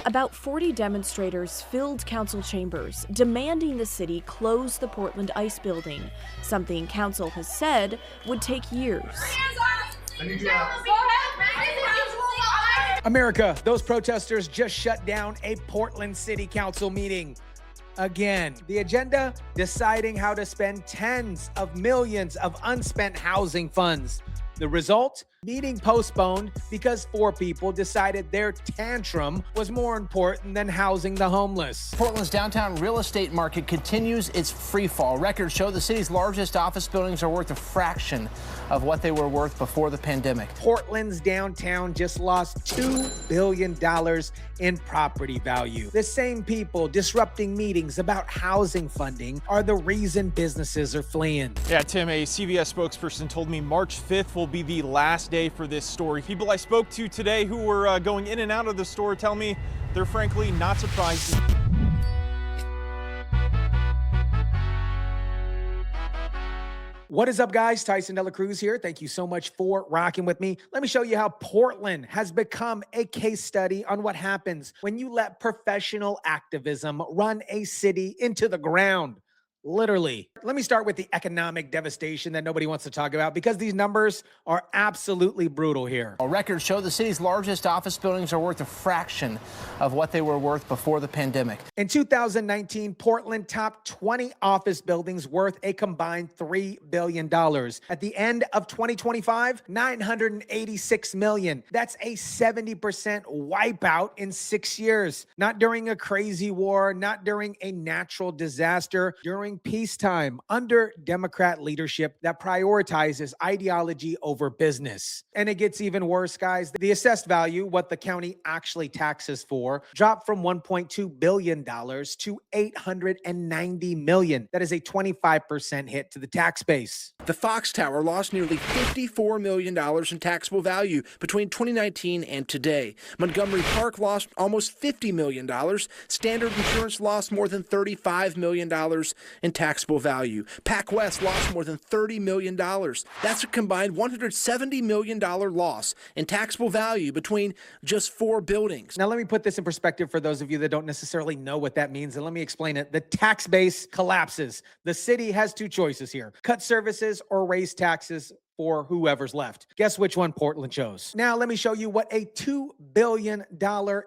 About 40 demonstrators filled council chambers, demanding the city close the Portland Ice Building, something council has said would take years. America, those protesters just shut down a Portland City Council meeting. Again, the agenda, deciding how to spend tens of millions of unspent housing funds. The result? Meeting postponed because 4 people decided their tantrum was more important than housing the homeless. Portland's downtown real estate market continues its free fall. Records show the city's largest office buildings are worth a fraction of what they were worth before the pandemic. Portland's downtown just lost $2 billion in property value. The same people disrupting meetings about housing funding are the reason businesses are fleeing. Yeah, Tim, a CVS spokesperson told me March 5th will be the last day for this story. People I spoke to today who were going in and out of the store tell me they're frankly not surprised. What is up, guys? Tyson DeLaCruz here. Thank you so much for rocking with me. Let me show you how Portland has become a case study on what happens when you let professional activism run a city into the ground. Literally. Let me start with the economic devastation that nobody wants to talk about because these numbers are absolutely brutal here. Records show the city's largest office buildings are worth a fraction of what they were worth before the pandemic. In 2019, Portland topped 20 office buildings worth a combined $3 billion. At the end of 2025, $986 million. That's a 70% wipeout in 6 years. Not during a crazy war, not during a natural disaster, during peacetime under Democrat leadership that prioritizes ideology over business. And it gets even worse, guys. The assessed value, what the county actually taxes for, dropped from $1.2 billion to $890 million. That is a 25% hit to the tax base. The Fox Tower lost nearly $54 million in taxable value between 2019 and today. Montgomery Park lost almost $50 million. Standard Insurance lost more than $35 million in taxable value. PacWest lost more than $30 million. That's a combined $170 million loss in taxable value between just 4 buildings. Now, let me put this in perspective for those of you that don't necessarily know what that means, and let me explain it. The tax base collapses. The city has 2 choices here: cut services or raise taxes for whoever's left. Guess which one Portland chose? Now, let me show you what a $2 billion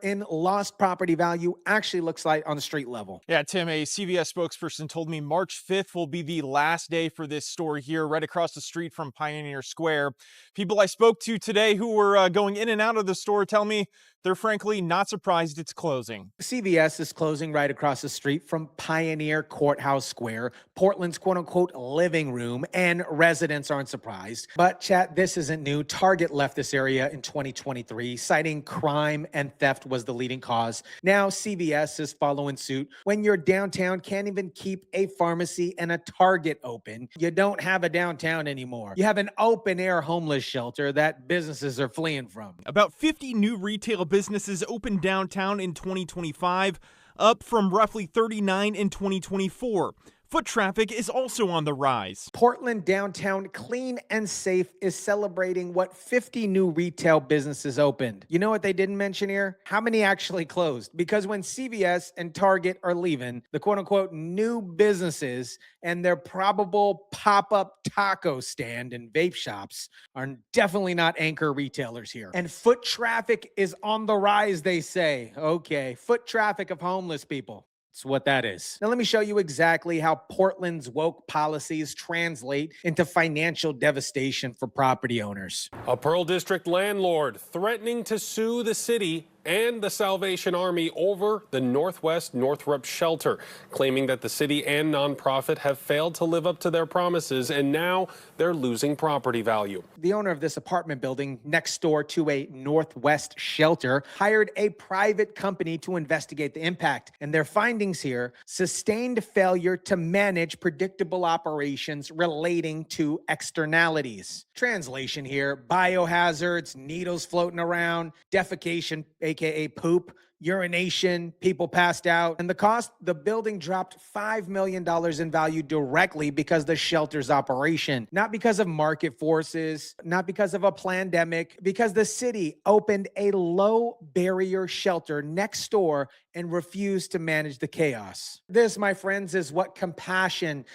in lost property value actually looks like on the street level. Yeah, Tim, a CVS spokesperson told me March 5th will be the last day for this store here right across the street from Pioneer Square. People I spoke to today who were going in and out of the store tell me they're frankly not surprised it's closing. CVS is closing right across the street from Pioneer Courthouse Square, Portland's quote-unquote living room, and residents aren't surprised. But chat, this isn't new. Target left this area in 2023, citing crime and theft was the leading cause. Now CVS is following suit. When your downtown can't even keep a pharmacy and a Target open, you don't have a downtown anymore. You have an open-air homeless shelter that businesses are fleeing from. About 50 new retail businesses opened downtown in 2025, up from roughly 39 in 2024. Foot traffic is also on the rise. Portland downtown clean and safe is celebrating what 50 new retail businesses opened. You know what they didn't mention here? How many actually closed? Because when CVS and Target are leaving, the quote-unquote new businesses and their probable pop-up taco stand and vape shops are definitely not anchor retailers here. And foot traffic is on the rise, they say. Okay, foot traffic of homeless people. That's what that is. Now, let me show you exactly how Portland's woke policies translate into financial devastation for property owners. A Pearl District landlord threatening to sue the city and the Salvation Army over the Northwest Northrop shelter, claiming that the city and nonprofit have failed to live up to their promises, and now they're losing property value. The owner of this apartment building next door to a Northwest shelter hired a private company to investigate the impact, and their findings here: sustained failure to manage predictable operations relating to externalities. Translation here: biohazards, needles floating around, defecation, aka poop, urination, people passed out, and the building dropped $5 million in value directly because the shelter's operation, not because of market forces, not because of a pandemic, because the city opened a low barrier shelter next door and refused to manage the chaos. This, my friends, is what compassion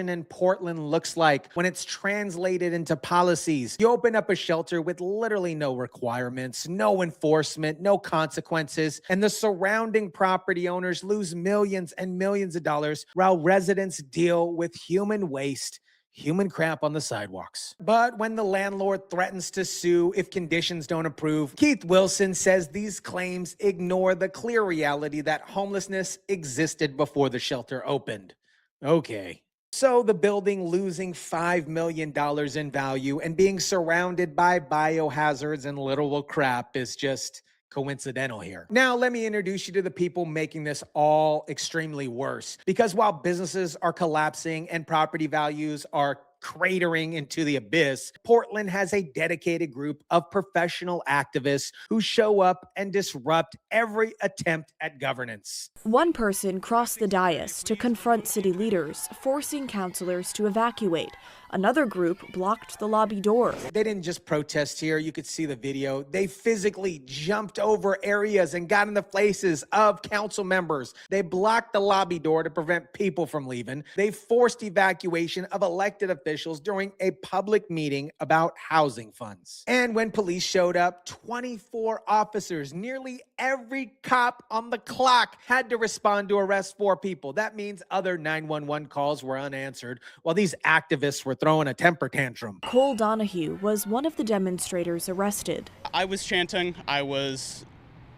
in Portland looks like when it's translated into policies. You open up a shelter with literally no requirements, no enforcement, no consequences, and the surrounding property owners lose millions and millions of dollars while residents deal with human waste, human crap on the sidewalks. But when the landlord threatens to sue if conditions don't improve, Keith Wilson says these claims ignore the clear reality that homelessness existed before the shelter opened. Okay. So the building losing $5 million in value and being surrounded by biohazards and literal crap is just coincidental here. Now, let me introduce you to the people making this all extremely worse. Because while businesses are collapsing and property values are cratering into the abyss, Portland has a dedicated group of professional activists who show up and disrupt every attempt at governance. One person crossed the dais to confront city leaders, forcing councilors to evacuate. Another group blocked the lobby door. They didn't just protest here. You could see the video. They physically jumped over areas and got in the faces of council members. They blocked the lobby door to prevent people from leaving. They forced evacuation of elected officials during a public meeting about housing funds. And when police showed up, 24 officers, nearly every cop on the clock, had to respond to arrest 4 people. That means other 911 calls were unanswered while these activists were throwing a temper tantrum. Cole Donahghue was one of the demonstrators arrested. I was chanting, I was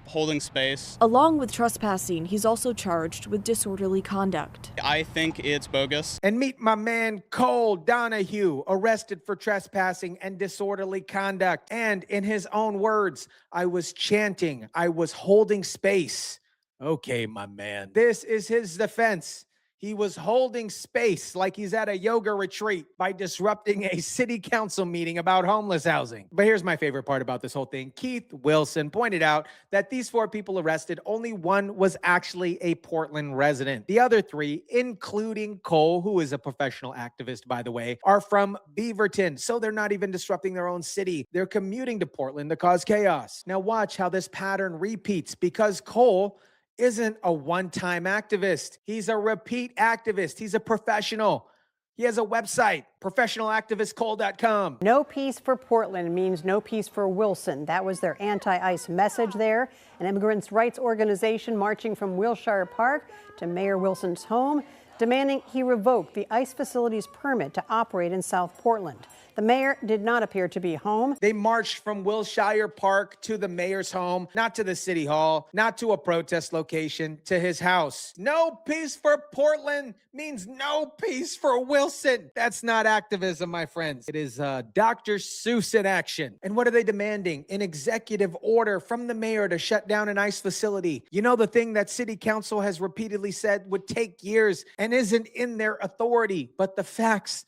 holding space. Along with trespassing, he's also charged with disorderly conduct. I think it's bogus. And meet my man Cole Donahghue, arrested for trespassing and disorderly conduct. And in his own words, I was chanting, I was holding space. Okay, my man. This is his defense. He was holding space like he's at a yoga retreat by disrupting a city council meeting about homeless housing. But here's my favorite part about this whole thing. Keith Wilson pointed out that these 4 people arrested, only one was actually a Portland resident. The other 3, including Cole, who is a professional activist, by the way, are from Beaverton. So they're not even disrupting their own city. They're commuting to Portland to cause chaos. Now watch how this pattern repeats, because Cole isn't a one-time activist. He's a repeat activist. He's a professional. He has a website, professionalactivistcole.com. No peace for Portland means no peace for Wilson. That was their anti-ICE message there. An immigrants' rights organization marching from Wilshire Park to Mayor Wilson's home, demanding he revoke the ICE facility's permit to operate in South Portland. The mayor did not appear to be home. They marched from Wilshire Park to the mayor's home, not to the city hall, not to a protest location, to his house. No peace for Portland means no peace for Wilson. That's not activism, my friends. It is Dr. Seuss in action. And what are they demanding? An executive order from the mayor to shut down an ICE facility. You know, the thing that city council has repeatedly said would take years and isn't in their authority. But the facts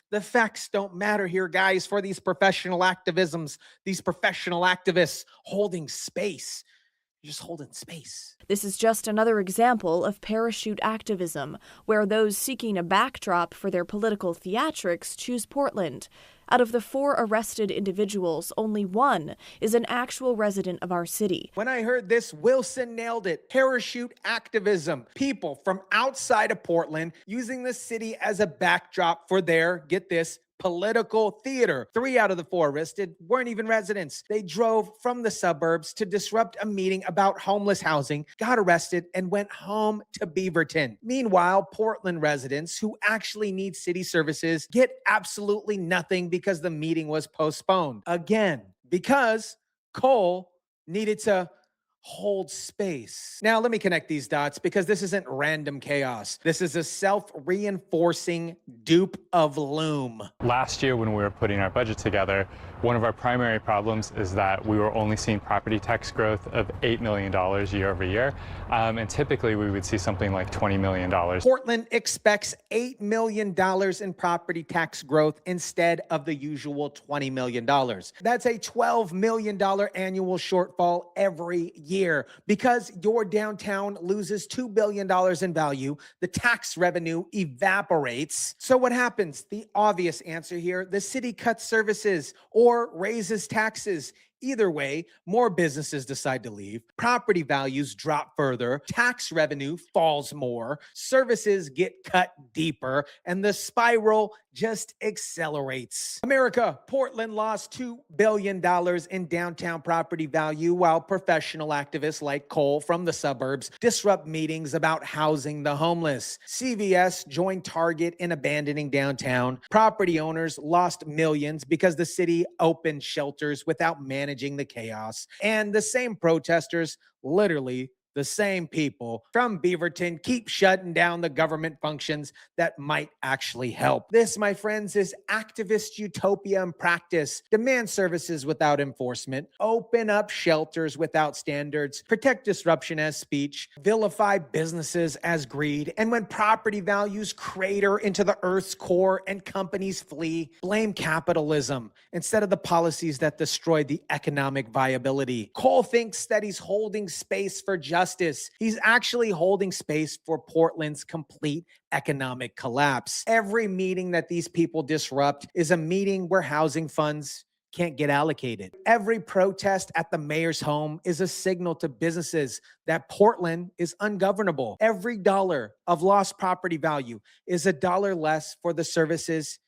don't matter here, guys, for these professional activisms, these professional activists holding space. You're just holding space. This is just another example of parachute activism, where those seeking a backdrop for their political theatrics choose Portland. Out of the 4 arrested individuals, only 1 is an actual resident of our city. When I heard this, Wilson nailed it. Parachute activism. People from outside of Portland using the city as a backdrop for their, get this, political theater. 3 out of the 4 arrested weren't even residents. They drove from the suburbs to disrupt a meeting about homeless housing, got arrested, and went home to Beaverton. Meanwhile, Portland residents who actually need city services get absolutely nothing because the meeting was postponed. Again, because Cole needed to hold space. Now, let me connect these dots, because this isn't random chaos. This is a self-reinforcing dupe of loom. Last year, when we were putting our budget together, one of our primary problems is that we were only seeing property tax growth of $8 million year over year. And typically, we would see something like $20 million. Portland expects $8 million in property tax growth instead of the usual $20 million. That's a $12 million annual shortfall every year. Because your downtown loses $2 billion in value, the tax revenue evaporates. So what happens? The obvious answer here, the city cuts services or raises taxes. Either way, more businesses decide to leave, property values drop further, tax revenue falls more, services get cut deeper, and the spiral just accelerates. America, Portland lost $2 billion in downtown property value while professional activists like Cole from the suburbs disrupt meetings about housing the homeless. CVS joined Target in abandoning downtown. Property owners lost millions because the city opened shelters without managing the chaos. And the same protesters, literally the same people from Beaverton, keep shutting down the government functions that might actually help. This, my friends, is activist utopia in practice. Demand services without enforcement, open up shelters without standards, protect disruption as speech, vilify businesses as greed, and when property values crater into the earth's core and companies flee, blame capitalism instead of the policies that destroy the economic viability. Cole thinks that he's holding space for justice. He's actually holding space for Portland's complete economic collapse. Every meeting that these people disrupt is a meeting where housing funds can't get allocated. Every protest at the mayor's home is a signal to businesses that Portland is ungovernable. Every dollar of lost property value is a dollar less for the services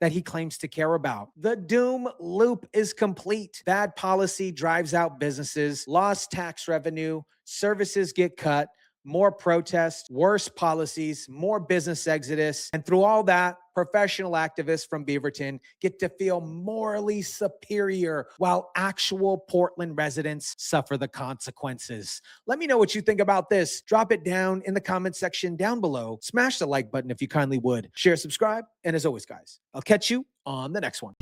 that he claims to care about. The doom loop is complete. Bad policy drives out businesses, lost tax revenue, services get cut, more protests, worse policies, more business exodus. And through all that, professional activists from Beaverton get to feel morally superior while actual Portland residents suffer the consequences. Let me know what you think about this. Drop it down in the comment section down below. Smash the like button if you kindly would. Share, subscribe, and as always, guys, I'll catch you on the next one.